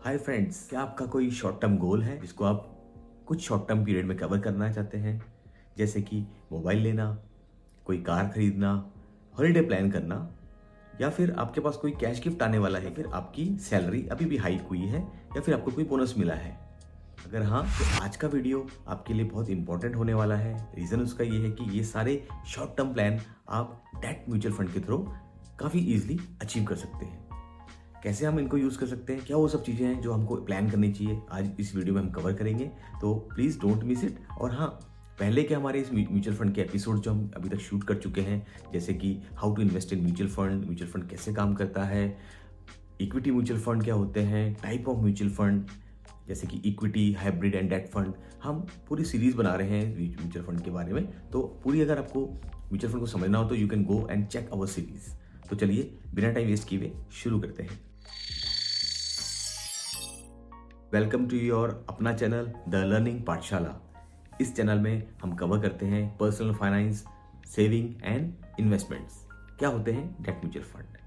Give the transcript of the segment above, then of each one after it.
Hi friends, क्या आपका कोई शॉर्ट टर्म गोल है जिसको आप कुछ शॉर्ट टर्म पीरियड में कवर करना चाहते हैं? जैसे कि मोबाइल लेना, कोई कार खरीदना, हॉलिडे प्लान करना, या फिर आपके पास कोई कैश गिफ्ट आने वाला है, फिर आपकी सैलरी अभी भी हाइक हुई है, या फिर आपको कोई बोनस मिला है। अगर हाँ, तो आज का वीडियो आपके लिए बहुत इंपॉर्टेंट होने वाला है। रीज़न उसका ये है कि ये सारे शॉर्ट टर्म प्लान आप डेट म्यूचुअल फंड के थ्रू काफ़ी ईजिली अचीव कर सकते हैं। कैसे हम इनको यूज़ कर सकते हैं, क्या वो सब चीज़ें हैं जो हमको प्लान करनी चाहिए, आज इस वीडियो में हम कवर करेंगे। तो प्लीज़ डोंट मिस इट। और हाँ, पहले के हमारे इस म्यूचुअल फंड के एपिसोड जो हम अभी तक शूट कर चुके हैं, जैसे कि how to invest in mutual fund कैसे काम करता है, इक्विटी म्यूचुअल फंड क्या होते हैं, टाइप ऑफ म्यूचुअल फंड जैसे कि equity, hybrid and debt fund, हम पूरी सीरीज बना रहे हैं म्यूचुअल फंड के बारे में। तो पूरी अगर आपको म्यूचुअल फंड को समझना हो तो you can go and check our series. तो चलिए बिना टाइम वेस्ट किए हुए शुरू करते हैं। वेलकम टू योर अपना चैनल द लर्निंग पाठशाला। इस चैनल में हम कवर करते हैं personal finance, saving and investments. क्या होते हैं date mutual fund?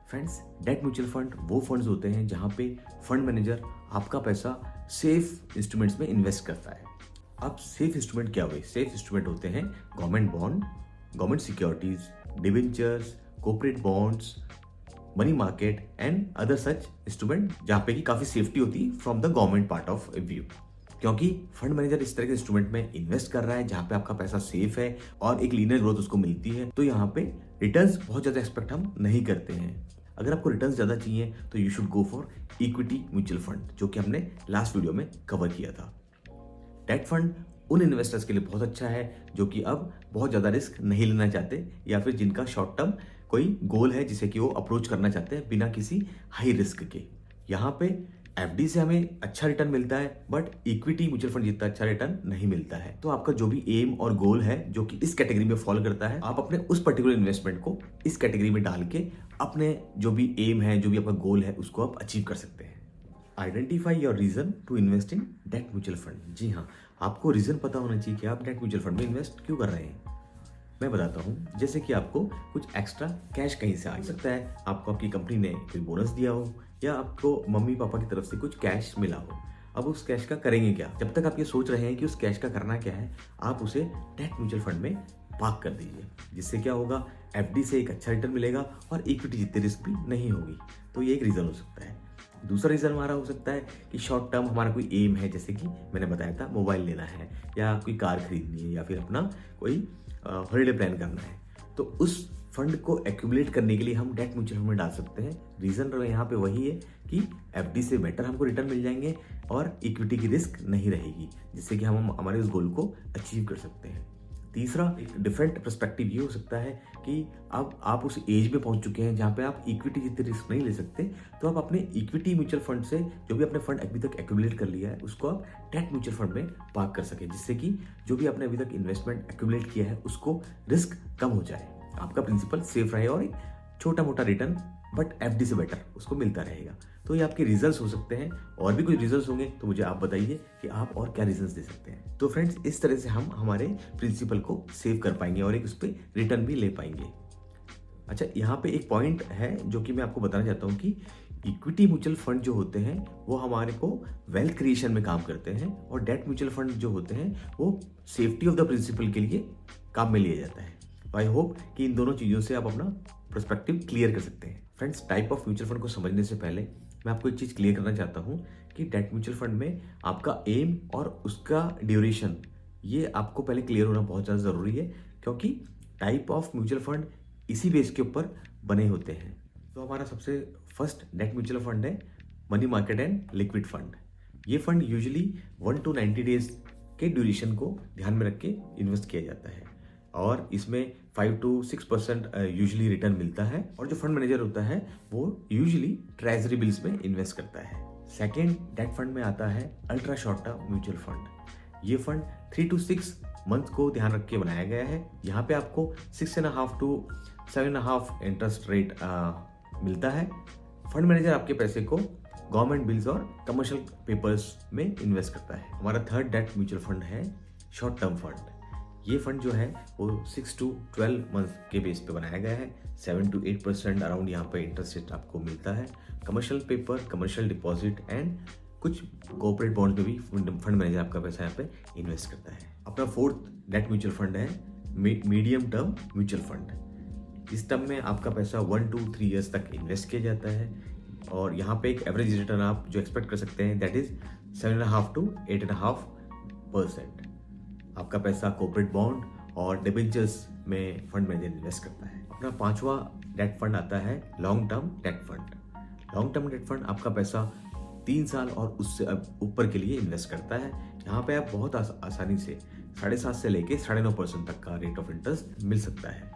Friends, date mutual fund वो फंड्स होते हैं जहां पे फंड मैनेजर आपका पैसा सेफ इंस्ट्रूमेंट्स में इन्वेस्ट करता है। अब सेफ इंस्ट्रूमेंट क्या हुए? सेफ इंस्ट्रूमेंट होते हैं government bond, government securities, debentures, corporate bonds, money market and other such instrument जहाँ पे की काफी सेफ्टी होती है from the government part of view. क्योंकि फंड मैनेजर इस तरह के इंस्ट्रूमेंट में इन्वेस्ट कर रहा है जहाँ पे आपका पैसा सेफ है और एक लीनियर ग्रोथ उसको मिलती है, तो यहाँ पे रिटर्न्स बहुत ज्यादा एक्सपेक्ट हम नहीं करते हैं। अगर आपको रिटर्न्स ज्यादा चाहिए तो you should go for equity mutual fund, जो कि हमने लास्ट वीडियो में कवर किया था। डेट फंड उन इन्वेस्टर्स के लिए बहुत अच्छा है जो कि अब बहुत ज़्यादा रिस्क नहीं लेना चाहते, या फिर जिनका शॉर्ट टर्म कोई गोल है जिसे कि वो अप्रोच करना चाहते हैं बिना किसी हाई रिस्क के। यहाँ पे एफडी से हमें अच्छा रिटर्न मिलता है, बट इक्विटी म्यूचुअल फंड जितना अच्छा रिटर्न नहीं मिलता है। तो आपका जो भी एम और गोल है जो कि इस कैटेगरी में फॉलो करता है, आप अपने उस पर्टिकुलर इन्वेस्टमेंट को इस कैटेगरी में डाल के अपने जो भी एम है, जो भी आपका गोल है, उसको आप अचीव कर सकते हैं। Identify your reason to invest in debt mutual fund. जी हाँ, आपको रीजन पता होना चाहिए कि आप डेट म्यूचुअल फंड में इन्वेस्ट क्यों कर रहे हैं। मैं बताता हूँ। जैसे कि आपको कुछ एक्स्ट्रा कैश कहीं से आ सकता है, आपको आपकी कंपनी ने कोई बोनस दिया हो, या आपको मम्मी पापा की तरफ से कुछ कैश मिला हो। अब उस कैश का करेंगे क्या? जब तक आप ये सोच रहे हैं कि उस कैश का करना क्या है, आप उसे डेट म्यूचुअल फंड में पार्क कर दीजिए। जिससे क्या होगा, एफडी से एक अच्छा रिटर्न मिलेगा और इक्विटी जितनी रिस्क भी नहीं होगी। तो ये एक रीजन हो सकता है। दूसरा रीज़न हमारा हो सकता है कि शॉर्ट टर्म हमारा कोई एम है, जैसे कि मैंने बताया था मोबाइल लेना है, या कोई कार खरीदनी है, या फिर अपना कोई हॉलिडे प्लान करना है। तो उस फंड को एक्यूमुलेट करने के लिए हम डेट म्यूचुअल फंड में डाल सकते हैं। रीज़न यहाँ पे वही है कि एफडी से बेटर हमको रिटर्न मिल जाएंगे और इक्विटी की रिस्क नहीं रहेगी, जिससे कि हम हमारे उस गोल को अचीव कर सकते हैं। तीसरा एक डिफरेंट पर्सपेक्टिव ये हो सकता है कि अब आप उस एज में पहुंच चुके हैं जहां पे आप इक्विटी जितनी रिस्क नहीं ले सकते, तो आप अपने इक्विटी म्यूचुअल फंड से जो भी अपने फंड अभी तक एक्यूमुलेट कर लिया है उसको आप डेट म्यूचुअल फंड में पार्क कर सके, जिससे कि जो भी आपने अभी तक इन्वेस्टमेंट एक्यूमुलेट किया है उसको रिस्क कम हो जाए, आपका प्रिंसिपल सेफ रहे और एक छोटा मोटा रिटर्न बट एफडी से बेटर उसको मिलता रहेगा। तो ये आपके रिजल्ट्स हो सकते हैं। और भी कुछ रिजल्ट्स होंगे तो मुझे आप बताइए कि आप और क्या रिजल्ट्स दे सकते हैं। तो फ्रेंड्स, इस तरह से हम हमारे प्रिंसिपल को सेव कर पाएंगे और एक उस पर रिटर्न भी ले पाएंगे। अच्छा, यहाँ पे एक पॉइंट है जो कि मैं आपको बताना चाहता हूँ कि इक्विटी म्यूचुअल फंड जो होते हैं वो हमारे को वेल्थ क्रिएशन में काम करते हैं, और डेट म्यूचुअल फंड जो होते हैं वो सेफ्टी ऑफ द प्रिंसिपल के लिए काम में लिया जाता है। आई होप कि इन दोनों चीज़ों से आप अपना पर्सपेक्टिव क्लियर कर सकते हैं। Friends, type of mutual fund को समझने से पहले मैं आपको एक चीज़ क्लियर करना चाहता हूँ कि डेट म्यूचुअल फंड में आपका एम और उसका ड्यूरेशन, ये आपको पहले क्लियर होना बहुत ज़्यादा ज़रूरी है, क्योंकि टाइप ऑफ म्यूचुअल फंड इसी बेस के ऊपर बने होते हैं। तो हमारा सबसे फर्स्ट डेट म्यूचुअल फंड है money market and liquid fund. ये फंड यूजुअली 1 to 90 डेज के ड्यूरेशन को ध्यान में रख के इन्वेस्ट किया जाता है, और इसमें 5 to 6% यूजुअली रिटर्न मिलता है। और जो फंड मैनेजर होता है वो यूजुअली ट्रेजरी बिल्स में इन्वेस्ट करता है। सेकेंड डेट फंड में आता है ultra short term mutual fund. ये फंड 3 to 6 मंथ को ध्यान रख के बनाया गया है। यहाँ पे आपको 6.5 to 7.5 इंटरेस्ट रेट मिलता है। फंड मैनेजर आपके पैसे को गवर्नमेंट बिल्स और कमर्शियल पेपर्स में इन्वेस्ट करता है। हमारा थर्ड डेट म्यूचुअल फंड है शॉर्ट टर्म फंड। ये फंड जो है वो 6 to 12 मंथ के बेस पे बनाया गया है। 7 to 8% अराउंड यहाँ पे इंटरेस्ट रेट आपको मिलता है। Commercial paper, commercial deposit and कुछ कॉर्पोरेट बॉन्ड में भी फंड मैनेजर आपका पैसा यहाँ पे इन्वेस्ट करता है। अपना फोर्थ डेट म्यूचुअल फंड है मीडियम टर्म म्यूचुअल फंड। इस टर्म में आपका पैसा 1 to 3 ईयर्स तक इन्वेस्ट किया जाता है और यहाँ पे एक एवरेज रिटर्न आप जो एक्सपेक्ट कर सकते हैं दैट इज 7.5 to 8.5%। आपका पैसा कॉर्पोरेट बॉन्ड और डिबेंचर्स में फंड मैनेजर इन्वेस्ट करता है। अपना पांचवा डेट फंड आता है long term debt fund. Long term debt fund आपका पैसा 3 साल और उससे ऊपर के लिए इन्वेस्ट करता है। यहाँ पे आप बहुत आसानी से 7.5 से लेके 9.5% तक का रेट ऑफ इंटरेस्ट मिल सकता है।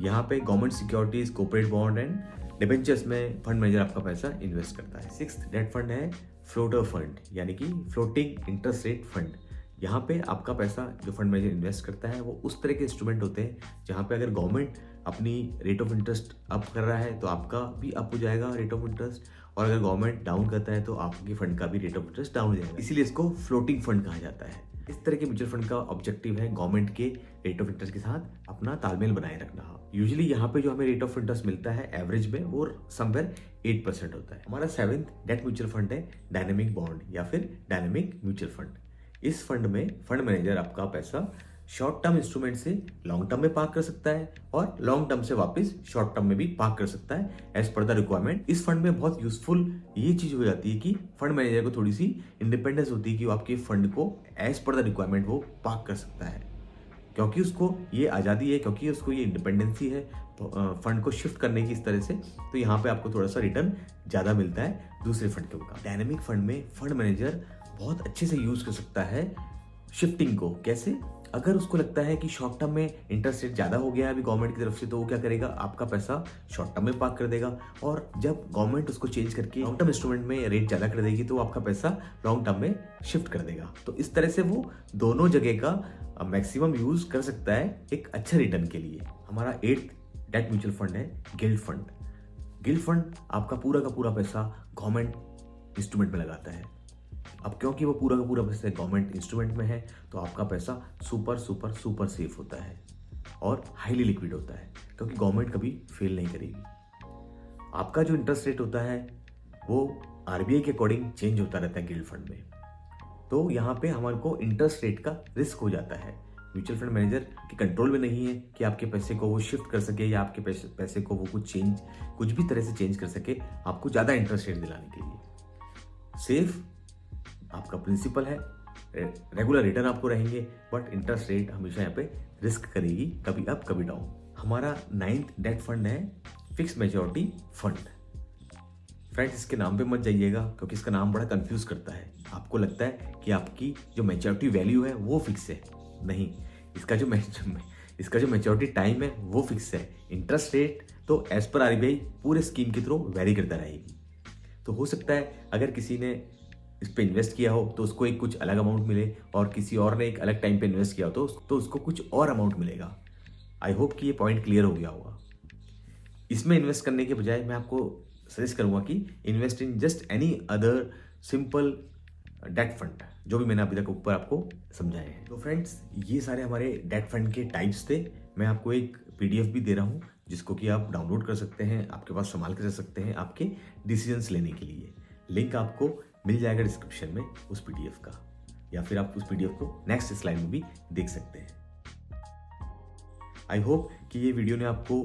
यहाँ पे government securities, corporate bond and debentures में फंड मैनेजर आपका पैसा इन्वेस्ट करता है। 6th डेट फंड है फ्लोटर फंड यानी कि फ्लोटिंग इंटरेस्ट रेट फंड। यहाँ पे आपका पैसा जो फंड मैनेजर इन्वेस्ट करता है वो उस तरह के इंस्ट्रूमेंट होते हैं जहाँ पे अगर गवर्नमेंट अपनी रेट ऑफ इंटरेस्ट अप कर रहा है तो आपका भी अप हो जाएगा रेट ऑफ इंटरेस्ट, और अगर गवर्नमेंट डाउन करता है तो आपके फंड का भी रेट ऑफ इंटरेस्ट डाउन हो जाएगा। इसीलिए इसको फ्लोटिंग फंड कहा जाता है। इस तरह के म्यूचुअल फंड का ऑब्जेक्टिव है गवर्नमेंट के रेट ऑफ इंटरेस्ट के साथ अपना तालमेल बनाए रखना। यूजुअली यहाँ पे जो हमें रेट ऑफ इंटरेस्ट मिलता है एवरेज में वो समवेयर 8% होता है। हमारा 7th डेट म्यूचुअल फंड है डायनेमिक बॉन्ड या फिर डायनेमिक म्यूचुअल फंड। इस फंड में फंड मैनेजर आपका पैसा शॉर्ट टर्म इंस्ट्रूमेंट से लॉन्ग टर्म में पार्क कर सकता है और लॉन्ग टर्म से वापस शॉर्ट टर्म में भी पार्क कर सकता है एज पर द रिक्वायरमेंट। इस फंड में बहुत यूजफुल ये चीज हो जाती है कि फंड मैनेजर को थोड़ी सी इंडिपेंडेंस होती है कि वो आपके फंड को एज पर द रिक्वायरमेंट वो पार्क कर सकता है, क्योंकि उसको ये आज़ादी है, क्योंकि उसको ये इंडिपेंडेंसी है फंड को शिफ्ट करने की इस तरह से। तो यहाँ पे आपको थोड़ा सा रिटर्न ज़्यादा मिलता है दूसरे फंड के मुकाबले। डायनेमिक फंड में फंड मैनेजर बहुत अच्छे से यूज कर सकता है शिफ्टिंग को। कैसे? अगर उसको लगता है कि शॉर्ट टर्म में इंटरेस्ट रेट ज़्यादा हो गया है अभी गवर्नमेंट की तरफ से, तो वो क्या करेगा, आपका पैसा शॉर्ट टर्म में पार्क कर देगा, और जब गवर्नमेंट उसको चेंज करके लॉन्ग टर्म इंस्ट्रूमेंट में रेट ज़्यादा कर देगी तो आपका पैसा लॉन्ग टर्म में शिफ्ट कर देगा। तो इस तरह से वो दोनों जगह का मैक्सिमम यूज कर सकता है एक अच्छा रिटर्न के लिए। हमारा 8th डेट म्यूचुअल फंड है गिल्ड फंड। गिल्ड फंड आपका पूरा का पूरा पैसा गवर्नमेंट इंस्ट्रूमेंट में लगाता है। अब क्योंकि वो पूरा का पूरा पैसा गवर्नमेंट इंस्ट्रूमेंट में है तो आपका पैसा सुपर सुपर सुपर सेफ होता है और हाईली लिक्विड होता है, क्योंकि गवर्नमेंट कभी फेल नहीं करेगी। आपका जो इंटरेस्ट रेट होता है वो आरबीआई के अकॉर्डिंग चेंज होता रहता है गिल्ड फंड में। तो यहाँ पे हमारे को इंटरेस्ट रेट का रिस्क हो जाता है। म्यूचुअल फंड मैनेजर के कंट्रोल में नहीं है कि आपके पैसे को वो शिफ्ट कर सके या आपके पैसे को वो कुछ भी तरह से चेंज कर सके आपको ज़्यादा इंटरेस्ट रेट दिलाने के लिए। सेफ आपका प्रिंसिपल है, रेगुलर रिटर्न आपको रहेंगे, बट इंटरेस्ट रेट हमेशा यहाँ पे रिस्क करेगी, कभी अप कभी डाउन। हमारा 9th डेट फंड है फिक्स मैच्योरिटी फंड। फ्रेंड्स, इसके नाम पे मत जाइएगा क्योंकि इसका नाम बड़ा कंफ्यूज करता है। आपको लगता है कि आपकी जो मैच्योरिटी वैल्यू है वो फिक्स है, नहीं, इसका जो मैच्योरिटी टाइम है वो फिक्स है। इंटरेस्ट रेट तो एज पर आरबीआई पूरे स्कीम के थ्रू वेरी करता रहेगी। तो हो सकता है अगर किसी ने इस पे इन्वेस्ट किया हो तो उसको एक कुछ अलग अमाउंट मिले, और किसी और ने एक अलग टाइम पे इन्वेस्ट किया हो तो उसको कुछ और अमाउंट मिलेगा। आई होप कि ये पॉइंट क्लियर हो गया होगा। इसमें इन्वेस्ट करने के बजाय मैं आपको सजेस्ट करूंगा कि invest in just any other simple debt fund, जो भी मैंने अभी तक ऊपर आपको समझाए हैं। तो फ्रेंड्स, ये सारे हमारे डेट फंड के टाइप्स थे। मैं आपको एक पीडीएफ भी दे रहा हूँ जिसको कि आप डाउनलोड कर सकते हैं, आपके पास संभाल कर रख सकते हैं आपके डिसीजंस लेने के लिए। लिंक आपको मिल जाएगा डिस्क्रिप्शन में उस पीडीएफ का, या फिर आप उस पीडीएफ को नेक्स्ट स्लाइड में भी देख सकते हैं। आई होप कि ये वीडियो ने आपको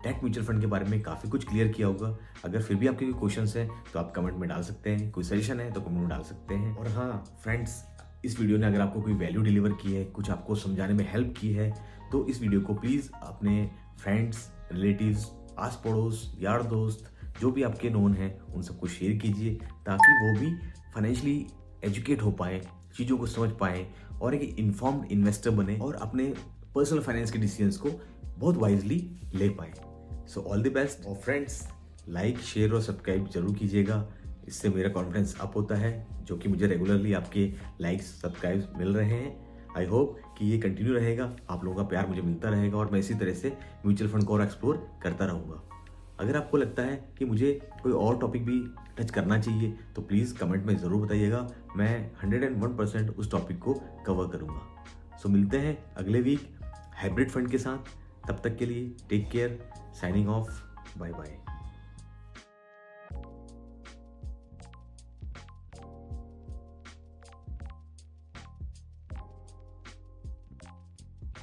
डेट म्यूचुअल फंड के बारे में काफ़ी कुछ क्लियर किया होगा। अगर फिर भी आपके कोई क्वेश्चंस हैं तो आप कमेंट में डाल सकते हैं, कोई सजेशन है तो कमेंट में डाल सकते हैं। और हाँ फ्रेंड्स, इस वीडियो ने अगर आपको कोई वैल्यू डिलीवर की है, कुछ आपको समझाने में हेल्प की है, तो इस वीडियो को प्लीज़ अपने फ्रेंड्स, रिलेटिव्स, आस पड़ोस, यार दोस्त, जो भी आपके नोन हैं उन सबको शेयर कीजिए, ताकि वो भी फाइनेंशियली एजुकेट हो पाएँ, चीज़ों को समझ पाएँ और एक इन्फॉर्म्ड इन्वेस्टर बने और अपने पर्सनल फाइनेंस के डिसीजंस को बहुत वाइजली ले पाएँ। So all the best. और फ्रेंड्स, लाइक, शेयर और सब्सक्राइब जरूर कीजिएगा, इससे मेरा कॉन्फिडेंस अप होता है, जो कि मुझे रेगुलरली आपके लाइक्स, सब्सक्राइब मिल रहे हैं। आई होप कि ये कंटिन्यू रहेगा, आप लोगों का प्यार मुझे मिलता रहेगा और मैं इसी तरह से म्यूचुअल फंड को और एक्सप्लोर करता रहूँगा। अगर आपको लगता है कि मुझे कोई और टॉपिक भी टच करना चाहिए तो प्लीज़ कमेंट में ज़रूर बताइएगा, मैं 101% उस टॉपिक को कवर करूँगा। सो मिलते हैं अगले वीक हाइब्रिड फंड के साथ। तब तक के लिए take care, signing off, bye bye.